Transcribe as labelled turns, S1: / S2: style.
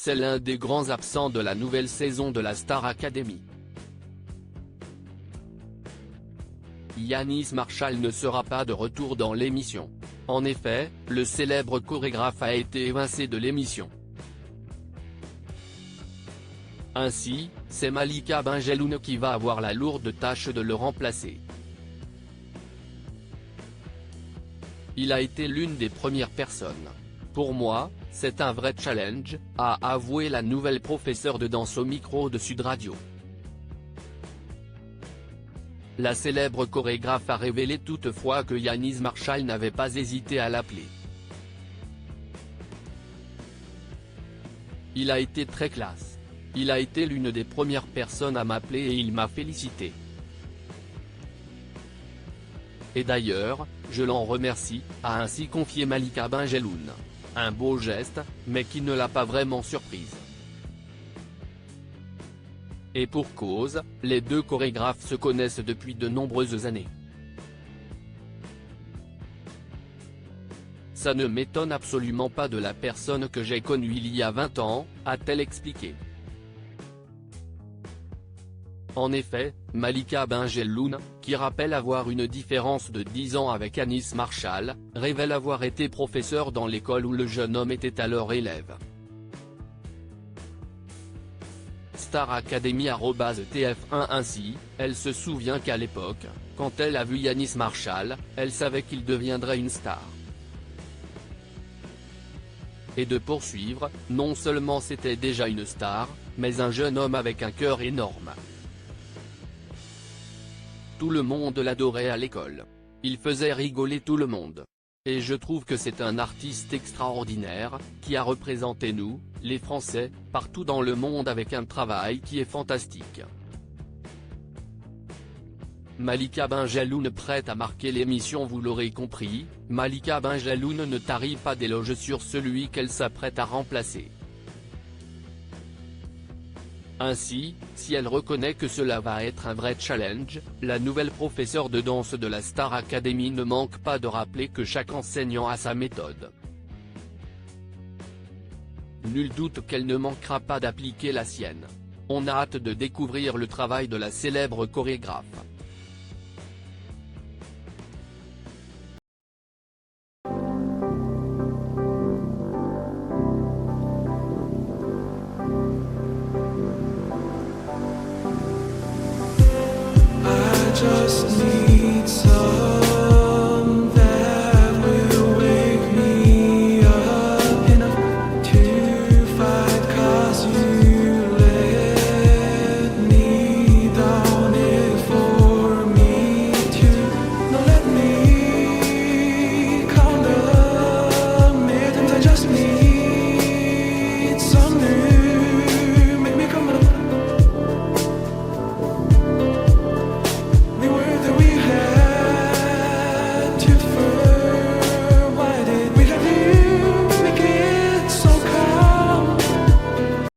S1: c'est l'un des grands absents de la nouvelle saison de la Star Academy. Yannis Marshall ne sera pas de retour dans l'émission. En effet, le célèbre chorégraphe a été évincé de l'émission. Ainsi, c'est Malika Benjeloun qui va avoir la lourde tâche de le remplacer. Il a été l'une des premières personnes. Pour moi, c'est un vrai challenge, a avoué la nouvelle professeure de danse au micro de Sud Radio. La célèbre chorégraphe a révélé toutefois que Yannis Marshall n'avait pas hésité à l'appeler. Il a été très classe. Il a été l'une des premières personnes à m'appeler et il m'a félicité. Et d'ailleurs, je l'en remercie, a ainsi confié Malika Benjeloun. Un beau geste, mais qui ne l'a pas vraiment surprise. Et pour cause, les deux chorégraphes se connaissent depuis de nombreuses années. Ça ne m'étonne absolument pas de la personne que j'ai connue il y a 20 ans, a-t-elle expliqué. En effet, Malika Benjeloun, qui rappelle avoir une différence de 10 ans avec Yannis Marshall, révèle avoir été professeur dans l'école où le jeune homme était alors élève. Star Academy @TF1 Ainsi, elle se souvient qu'à l'époque, quand elle a vu Yannis Marshall, elle savait qu'il deviendrait une star. Et de poursuivre, non seulement c'était déjà une star, mais un jeune homme avec un cœur énorme. Tout le monde l'adorait à l'école. Il faisait rigoler tout le monde. Et je trouve que c'est un artiste extraordinaire, qui a représenté nous, les Français, partout dans le monde avec un travail qui est fantastique. Malika Benjeloun prête à marquer l'émission. Vous l'aurez compris, Malika Benjeloun ne tarit pas d'éloges sur celui qu'elle s'apprête à remplacer. Ainsi, si elle reconnaît que cela va être un vrai challenge, la nouvelle professeure de danse de la Star Academy ne manque pas de rappeler que chaque enseignant a sa méthode. Nul doute qu'elle ne manquera pas d'appliquer la sienne. On a hâte de découvrir le travail de la célèbre chorégraphe.